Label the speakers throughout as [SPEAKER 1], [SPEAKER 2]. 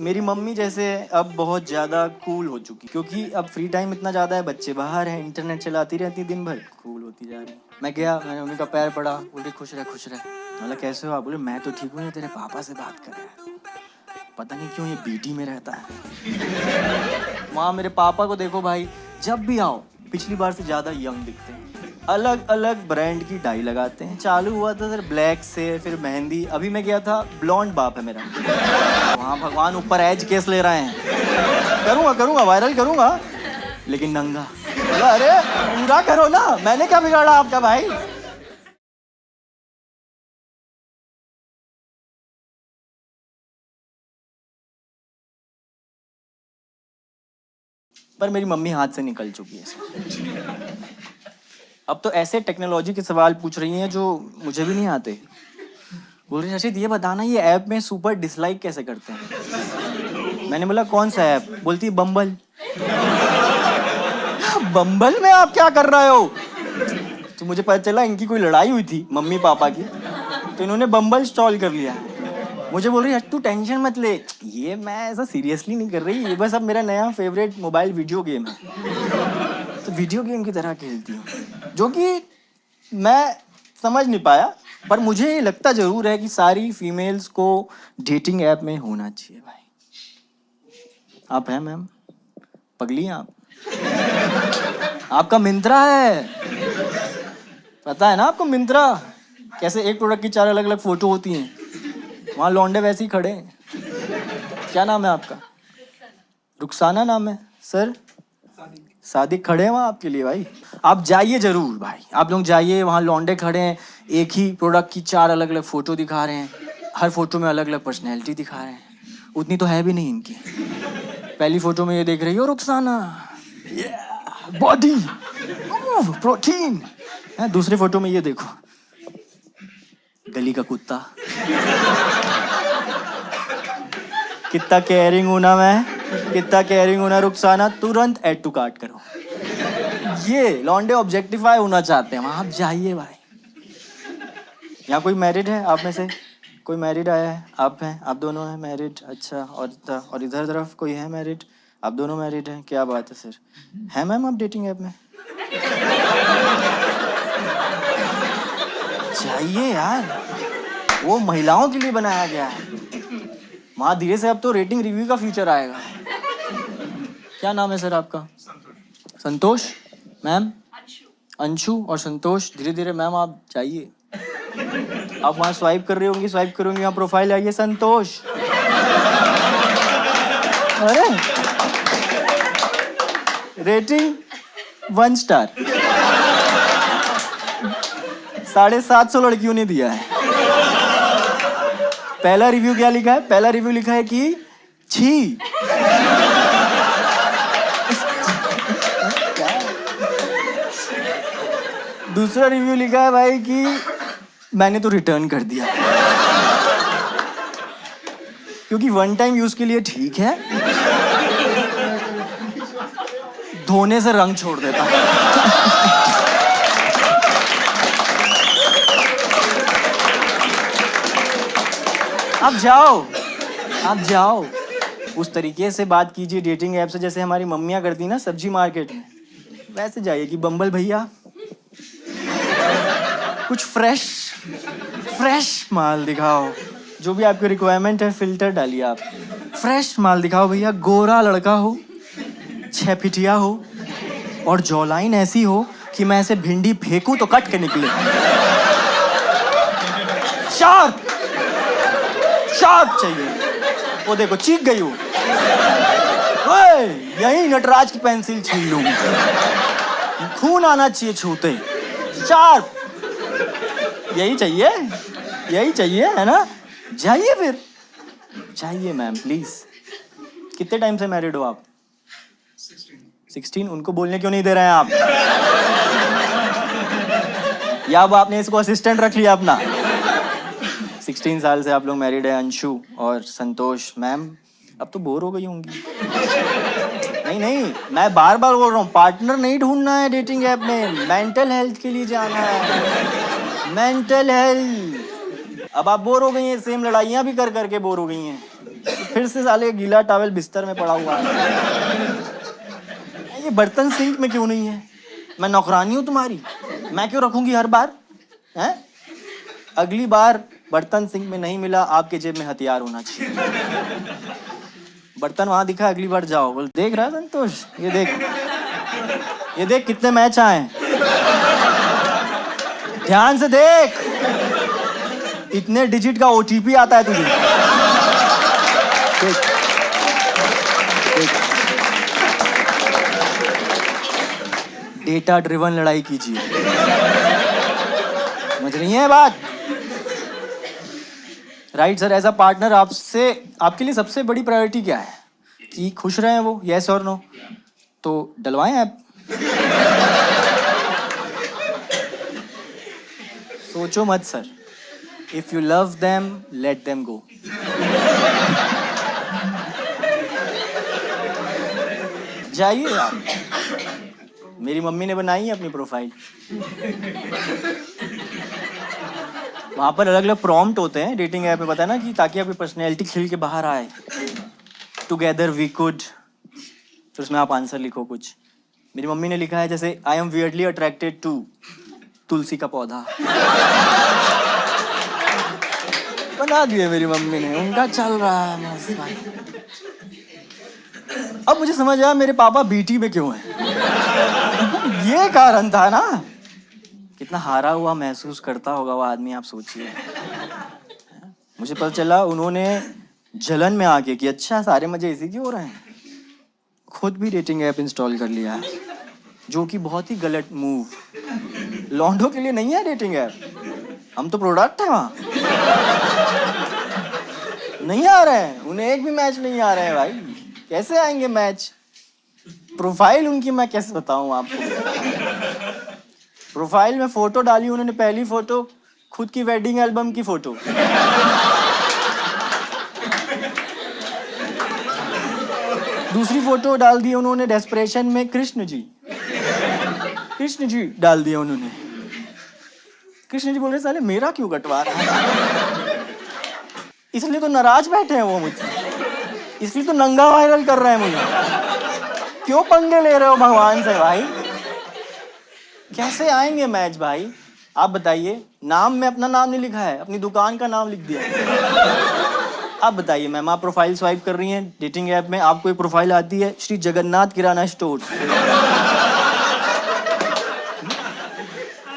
[SPEAKER 1] मेरी मम्मी जैसे अब बहुत ज़्यादा कूल हो चुकी, क्योंकि अब फ्री टाइम इतना ज़्यादा है, बच्चे बाहर हैं, इंटरनेट चलाती रहती दिन भर, कूल होती जा रही। मैं गया, मैंने मम्मी का पैर पड़ा, बोले खुश रह खुश रह। मतलब कैसे हो आप? बोले मैं तो ठीक हूँ, ये तेरे पापा से बात कर रहा है, पता नहीं क्यों ये बीटी में रहता है। वहाँ मेरे पापा को देखो भाई, जब भी आओ पिछली बार से ज़्यादा यंग दिखते हैं, अलग अलग ब्रांड की डाई लगाते हैं। चालू हुआ था सर ब्लैक से, फिर मेहंदी, अभी मैं गया था ब्लॉन्ड बाप है मेरा। वहाँ भगवान ऊपर एज केस ले रहे हैं। करूँगा वायरल करूँगा, लेकिन नंगा। अरे पूरा करो ना, मैंने क्या बिगाड़ा आपका भाई। पर मेरी मम्मी हाथ से निकल चुकी है। अब तो ऐसे टेक्नोलॉजी के सवाल पूछ रही हैं जो मुझे भी नहीं आते। बोल रही रशीद ये बताना, ये ऐप में सुपर डिसलाइक कैसे करते हैं? मैंने बोला कौन सा ऐप? बोलती बम्बल। बम्बल में आप क्या कर रहे हो? तो मुझे पता चला इनकी कोई लड़ाई हुई थी मम्मी पापा की, तो इन्होंने बम्बल इंस्टॉल कर लिया। मुझे बोल रही तू टेंशन मत ले, ये मैं ऐसा सीरियसली नहीं कर रही, ये बस अब मेरा नया फेवरेट मोबाइल वीडियो गेम है, तो वीडियो गेम की तरह खेलती हूँ, जो कि मैं समझ नहीं पाया। पर मुझे ये लगता जरूर है कि सारी फीमेल्स को डेटिंग ऐप में होना चाहिए भाई। आप हैं मैम? पगली हैं आप? आपका मिंत्रा है, पता है ना आपको मिंत्रा? कैसे एक प्रोडक्ट की 4 अलग अलग फोटो होती हैं, वहाँ लौंडे वैसे ही खड़े हैं। क्या नाम है आपका? रुखसाना नाम है सर? सादिक खड़े हैं वहाँ आपके लिए भाई, आप जाइए जरूर भाई, आप लोग जाइए, वहाँ लौंडे खड़े हैं, एक ही प्रोडक्ट की 4 अलग अलग फोटो दिखा रहे हैं, हर फोटो में अलग अलग पर्सनैलिटी दिखा रहे हैं, उतनी तो है भी नहीं इनकी। पहली फोटो में ये देख रही हो रुखसाना, बॉडी, प्रोटीन, दूसरी फोटो में ये देखो गली का कुत्ता। कितना केयरिंग हूं ना मैं, कितना केयरिंग हूं ना रुखसाना, तुरंत ऐड टू कार्ट करो। ये लॉन्डे ऑब्जेक्टिफाई होना चाहते हैं, वहां आप जाइए भाई। यहाँ कोई मैरिड है आप में से? कोई मैरिड आया है? आप हैं? आप दोनों हैं मैरिड? अच्छा, और इधर तरफ कोई है मैरिड? आप दोनों मैरिड हैं? क्या बात है सर। है मैम आप डेटिंग ऐप में? चाहिए यार, वो महिलाओं के लिए बनाया गया है। वहाँ धीरे से अब तो रेटिंग रिव्यू का फीचर आएगा। क्या नाम है सर आपका? संतोष। मैम? अंशु और संतोष। धीरे धीरे मैम आप जाइए, आप वहाँ स्वाइप कर रही होंगी, स्वाइप करूंगी, यहाँ प्रोफाइल आइए संतोष। अरे रेटिंग 1 स्टार, 750 लड़कियों ने दिया है। पहला रिव्यू क्या लिखा है? पहला रिव्यू लिखा है कि छी। दूसरा रिव्यू लिखा है भाई कि मैंने तो रिटर्न कर दिया, क्योंकि 1 टाइम यूज के लिए ठीक है, धोने से रंग छोड़ देता। आप जाओ, आप जाओ, उस तरीके से बात कीजिए डेटिंग ऐप से जैसे हमारी मम्मियाँ करती ना सब्जी मार्केट में, वैसे जाइए कि बम्बल भैया कुछ फ्रेश माल दिखाओ, जो भी आपकी रिक्वायरमेंट है फिल्टर डालिए आप, फ्रेश माल दिखाओ भैया, गोरा लड़का हो, 6 फिटिया हो, और जॉलाइन ऐसी हो कि मैं ऐसे भिंडी फेंकूं तो कट के निकले। शार्प चाहिए। वो देखो चीख गई हूँ, यही नटराज की पेंसिल छीन लूंगी, खून आना चाहिए छूते। शार्प, यही चाहिए है ना? जाइए फिर, जाइए मैम प्लीज। कितने टाइम से मैरिड हो आप? 16। उनको बोलने क्यों नहीं दे रहे हैं आप? या अब आपने इसको असिस्टेंट रख लिया अपना? 16 साल से आप लोग मैरिड है, अंशु और संतोष। मैम अब तो बोर हो गई होंगी। नहीं, मैं बार बार बोल रहा हूँ, पार्टनर नहीं ढूंढना है डेटिंग ऐप में, मेंटल हेल्थ के लिए जाना है, मेंटल हेल्थ। अब आप बोर हो गई हैं, सेम लड़ाइयाँ भी कर करके बोर हो गई हैं। फिर से साले गीला टॉवल बिस्तर में पड़ा हुआ है। ये बर्तन सिंक में क्यों नहीं है? मैं नौकरानी हूँ तुम्हारी? मैं क्यों रखूंगी हर बार? हैं? अगली बार बर्तन सिंक में नहीं मिला, आपके जेब में हथियार होना चाहिए। बर्तन वहां दिखा, अगली बार जाओ, बोल देख रहा है संतोष, ये देख कितने मैच आए, ध्यान से देख, इतने डिजिट का ओटीपी आता है तुझे, देख, देख। डेटा ड्रिवन लड़ाई कीजिए, समझ रही है बात? Right sir, as a partner आपके लिए सबसे बड़ी प्रायोरिटी क्या है? कि खुश रहें वो, यस और नो? तो डलवाएं ऐप। सोचो मत sir, if you love them let them go. जाइए आप, मेरी मम्मी ने बनाई है अपनी प्रोफाइल, वहां पर अलग अलग प्रॉम्प्ट होते हैं डेटिंग ऐप में, पता है ना, कि ताकि आपकी पर्सनैलिटी खिल के बाहर आए। टुगेदर वी कुड, फिर उसमें आप आंसर लिखो कुछ। मेरी मम्मी ने लिखा है जैसे I am weirdly attracted to tulsi का पौधा। बना दिए मेरी मम्मी ने, उनका चल रहा है मस्त भाई। अब मुझे समझ आया मेरे पापा बीटी में क्यों हैं। ये कारण था ना। कितना हारा हुआ महसूस करता होगा वो आदमी, आप सोचिए। मुझे पता चला उन्होंने जलन में आके कि अच्छा सारे मजे इसी के हो रहे हैं, खुद भी डेटिंग ऐप इंस्टॉल कर लिया है, जो कि बहुत ही गलत मूव। लौंडों के लिए नहीं है डेटिंग ऐप, हम तो प्रोडक्ट है वहाँ। नहीं आ रहे हैं उन्हें, एक भी मैच नहीं आ रहे हैं भाई, कैसे आएंगे मैच? प्रोफाइल उनकी मैं कैसे बताऊं आपको? प्रोफाइल में फोटो डाली उन्होंने, पहली फोटो खुद की वेडिंग एल्बम की फोटो, दूसरी फोटो डाल दी उन्होंने डेस्परेशन में कृष्ण जी डाल दिया उन्होंने। कृष्ण जी बोल रहे साले मेरा क्यों कटवा रहा है? इसलिए तो नाराज बैठे हैं वो मुझसे, इसलिए तो नंगा वायरल कर रहे हैं मुझे। क्यों पंगे ले रहे हो भगवान से भाई? कैसे आएंगे मैच भाई? आप बताइए। नाम में अपना नाम नहीं लिखा है, अपनी दुकान का नाम लिख दिया। आप बताइए मैम, आप प्रोफाइल स्वाइप कर रही हैं डेटिंग ऐप में, आपको एक प्रोफाइल आती है श्री जगन्नाथ किराना स्टोर,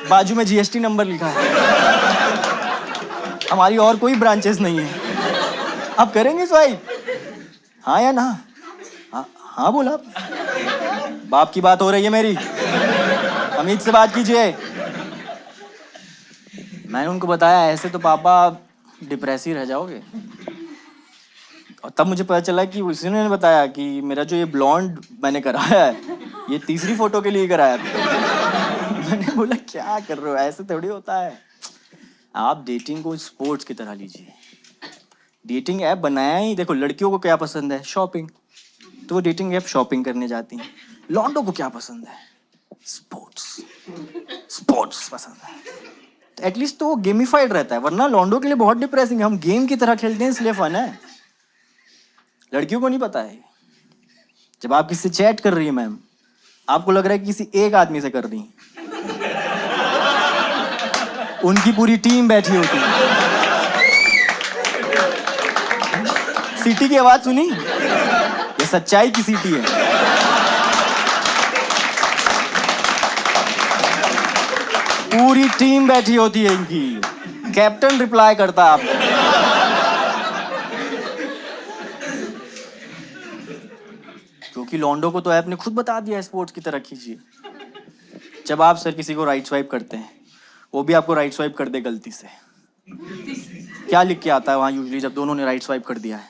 [SPEAKER 1] बाजू में जीएसटी नंबर लिखा है, हमारी और कोई ब्रांचेस नहीं है। आप करेंगे स्वाइप? हाँ या ना? हाँ बोला। बाप की बात हो रही है मेरी, अमित से बात कीजिए। मैंने उनको बताया ऐसे तो पापा डिप्रेस ही रह जाओगे। और तब मुझे पता चला कि उसी ने बताया कि मेरा जो ये ब्लॉन्ड मैंने कराया है, ये तीसरी फोटो के लिए कराया था। मैंने बोला क्या कर रहे हो, ऐसे थोड़ी होता है। आप डेटिंग को स्पोर्ट्स की तरह लीजिए। डेटिंग ऐप बनाया ही, देखो लड़कियों को क्या पसंद है, शॉपिंग, तो वो डेटिंग ऐप शॉपिंग करने जाती हैं। लॉन्डो को क्या पसंद है, स्पोर्ट्स पसंद है। तो एटलीस्ट तो वो गेमिफाइड रहता है, वरना लॉन्डो के लिए बहुत डिप्रेसिंग है। हम गेम की तरह खेलते हैं इसलिए फन है, लड़कियों को नहीं पता है। जब आप किसी से चैट कर रही है मैम, आपको लग रहा है कि किसी एक आदमी से कर रही है, उनकी पूरी टीम बैठी होती है। सीटी की आवाज सुनी? ये सच्चाई की सीटी है। पूरी टीम बैठी होती है इनकी, कैप्टन रिप्लाई करता है आपको। क्योंकि लॉन्डो को तो ऐप ने खुद बता दिया है स्पोर्ट्स की तरह कीजिए। जब आप सर किसी को राइट स्वाइप करते हैं, वो भी आपको राइट स्वाइप कर दे गलती से, क्या लिख के आता है वहां यूजुअली जब दोनों ने राइट स्वाइप कर दिया है?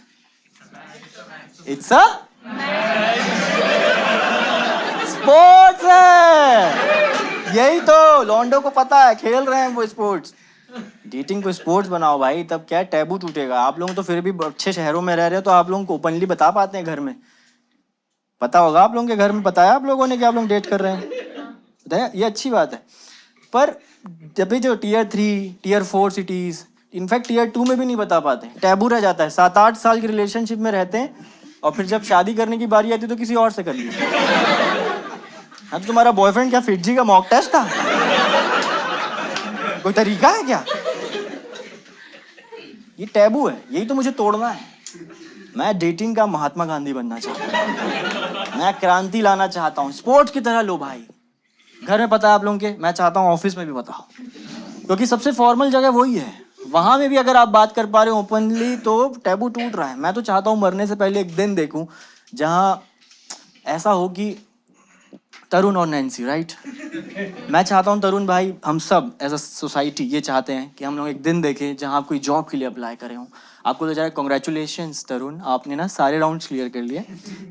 [SPEAKER 1] इट्स अ स्पोर्ट्स है। यही तो लॉन्डो को पता है, खेल रहे हैं वो स्पोर्ट्स। डेटिंग को स्पोर्ट्स बनाओ भाई, तब क्या टैबू टूटेगा। आप लोग तो फिर भी अच्छे शहरों में रह रहे हो, तो आप लोगों को ओपनली बता पाते हैं घर में। पता होगा आप लोगों के घर में, बताया आप लोगों ने कि आप लोग डेट कर रहे हैं, बताया, ये अच्छी बात है। पर जब भी जो tier 3 tier 4 cities, in fact year 2 में भी नहीं बता पाते, टैबू रह जाता है। 7-8 साल की रिलेशनशिप में रहते हैं और फिर जब शादी करने की बारी आती है तो किसी और से कर लिया। हाँ तो तुम्हारा बॉयफ्रेंड क्या फिटजी का मॉक टेस्ट था? कोई तरीका है क्या? ये टैबू है, यही तो मुझे तोड़ना है। मैं डेटिंग का महात्मा गांधी बनना चाहता हूँ, मैं क्रांति लाना चाहता हूँ। स्पोर्ट्स की तरह लो भाई, घर में पता है आप लोगों के, मैं चाहता हूँ ऑफिस में भी बताओ, क्योंकि सबसे फॉर्मल जगह वही है। वहाँ में भी अगर आप बात कर पा रहे हो ओपनली तो टैबू टूट रहा है। मैं तो चाहता हूँ मरने से पहले एक दिन देखूँ जहाँ ऐसा हो कि तरुण और नैन्सी, राइट? मैं चाहता हूँ तरुण भाई, हम सब एज अ सोसाइटी ये चाहते हैं कि हम लोग एक दिन देखें जहाँ आप कोई जॉब के लिए अप्लाई करे हों। आपको तो जाए कॉन्ग्रेचुलेशंस तरुण, आपने ना सारे राउंड्स क्लियर कर लिए।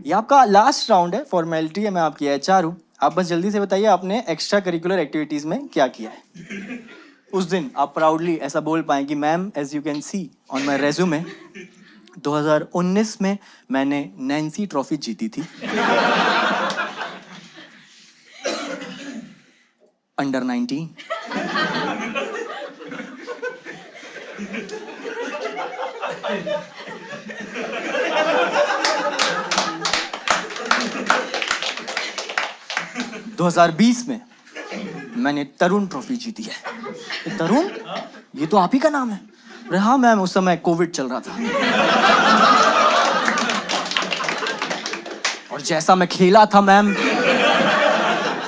[SPEAKER 1] ये आपका लास्ट राउंड है, फॉर्मेलिटी है। मैं आपकी HR हूँ। आप बस जल्दी से बताइए आपने एक्स्ट्रा करिकुलर एक्टिविटीज़ में क्या किया है। उस दिन आप प्राउडली ऐसा बोल पाएँ कि ma'am, as you can see on my resume, 2019 में मैंने नैन्सी ट्रॉफी जीती थी अंडर 19। दो 2020 में मैंने तरुण ट्रॉफी जीती है। तरुण, ये तो आप ही का नाम है? अरे हाँ मैम, उस समय कोविड चल रहा था और जैसा मैं खेला था मैम,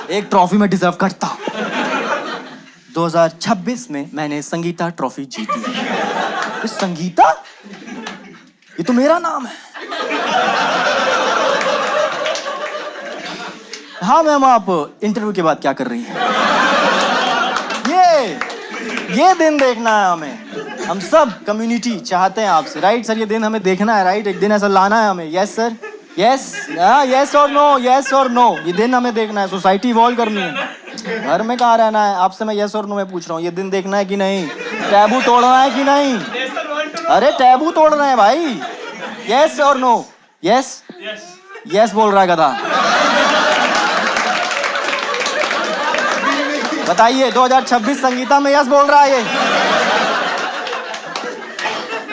[SPEAKER 1] एक ट्रॉफी में डिजर्व करता। 2026 में मैंने संगीता ट्रॉफी जीती। ये संगीता, ये तो मेरा नाम है। हाँ मैम, आप इंटरव्यू के बाद क्या कर रही हैं? ये दिन देखना है हमें। हम सब कम्युनिटी चाहते हैं आपसे, राइट सर? ये दिन हमें देखना है, राइट? एक दिन ऐसा लाना है हमें। यस सर, यस, यस और नो, यस और नो, ये दिन हमें देखना है। सोसाइटी इवॉल्व करनी है, घर में कहाँ रहना है। आपसे मैं यस और नो में पूछ रहा हूँ, ये दिन देखना है कि नहीं? टैबू तोड़ना है कि नहीं? अरे टैबू तोड़ रहे हैं भाई। यस और नो? यस, यस बोल रहा है गधा। बताइए, 2026 संगीता में यस बोल रहा है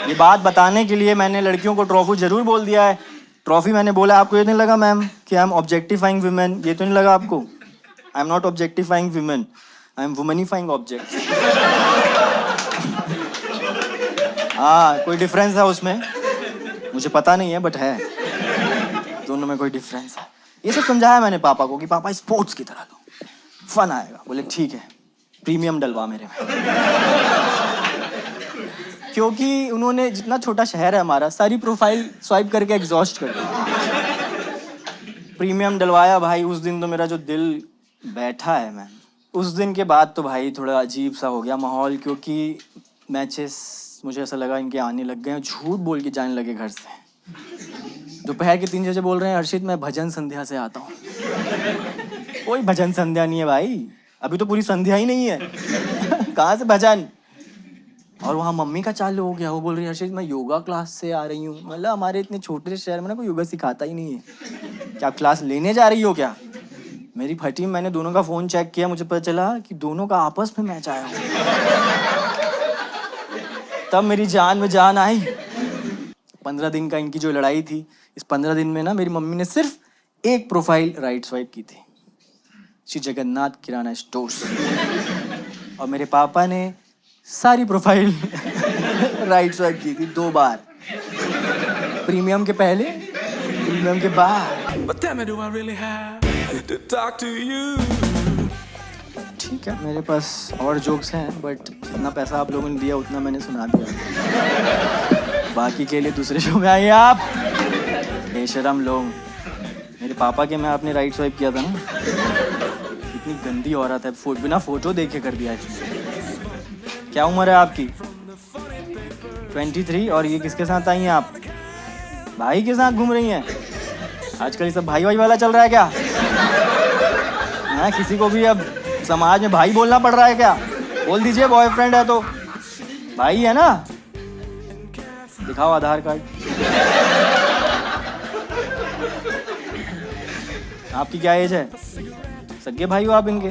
[SPEAKER 1] ये बात बताने के लिए मैंने लड़कियों को ट्रॉफी जरूर बोल दिया है। ट्रॉफी मैंने बोला। आपको ये नहीं लगा मैम कि आई एम ऑब्जेक्टिफाइंग वुमेन? ये तो नहीं लगा आपको? I am not objectifying women, I am womanifying object. हाँ, कोई डिफरेंस है उसमें? मुझे पता नहीं है, बट है, दोनों में कोई डिफरेंस है। ये सब समझाया मैंने पापा को कि पापा स्पोर्ट्स की तरह लो, फन आएगा। बोले ठीक है, प्रीमियम डलवा मेरे में। क्योंकि उन्होंने, जितना छोटा शहर है हमारा, सारी प्रोफाइल स्वाइप करके एग्जॉस्ट कर दी। प्रीमियम डलवाया भाई। उस दिन तो मेरा जो दिल बैठा है मैम, उस दिन के बाद तो भाई थोड़ा अजीब सा हो गया माहौल, क्योंकि मैचेस मुझे ऐसा लगा इनके आने लग गए, झूठ बोल के जाने लगे घर से। दोपहर के 3 बजे बोल रहे हैं हर्षित मैं भजन संध्या से आता हूँ। कोई भजन संध्या नहीं है भाई, अभी तो पूरी संध्या ही नहीं है। कहाँ से भजन? और वहाँ मम्मी का चालू हो गया, वो बोल रही है हर्षित मैं योगा क्लास से आ रही हूँ। मतलब हमारे इतने छोटे से शहर में ना कोई योगा सिखाता ही नहीं है, क्या आप क्लास लेने जा रही हो क्या? मेरी फटी। मैंने दोनों का फ़ोन चेक किया, मुझे पता चला कि दोनों का आपस में मैच आया हो। तब मेरी जान में जान आई। 15 दिन का इनकी जो लड़ाई थी, इस 15 दिन में ना मेरी मम्मी ने सिर्फ एक प्रोफाइल राइट स्वाइप की थी, श्री जगन्नाथ किराना स्टोर्स। और मेरे पापा ने सारी प्रोफाइल राइट स्वाइप की थी 2 बार, प्रीमियम के पहले, प्रीमियम के बाद। ठीक है, मेरे पास और जोक्स हैं, बट जितना पैसा आप लोगों ने दिया उतना मैंने सुना दिया। बाकी के लिए दूसरे शो में आइए आप, बेशरम लोग। मेरे पापा के मैं आपने राइट स्वाइप किया था ना, इतनी गंदी औरत है, बिना फोटो देखे कर दिया है। क्या उम्र है आपकी? 23। और ये किसके साथ आई हैं आप? भाई के साथ घूम रही हैं? आजकल ये सब भाई भाई वाला चल रहा है क्या? किसी को भी अब समाज में भाई बोलना पड़ रहा है क्या? बोल दीजिए बॉयफ्रेंड है तो भाई है ना। दिखाओ आधार कार्ड। आपकी क्या एज है? सगे भाई हो आप इनके?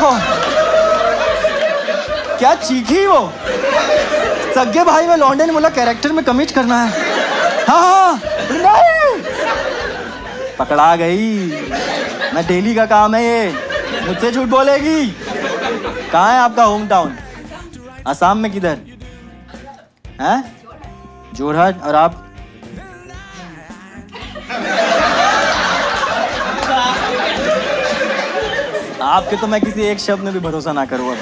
[SPEAKER 1] देखो क्या चीखी वो। सगे भाई में लौंडे ने बोला कैरेक्टर में कमिट करना है। हाँ नहीं, पकड़ा गई। मैं डेली का काम है ये, मुझसे झूठ बोलेगी। कहाँ है आपका होम टाउन? असम में किधर है? जोरहाट। और आप? आपके तो मैं किसी एक शब्द में भी भरोसा ना करूँ अब।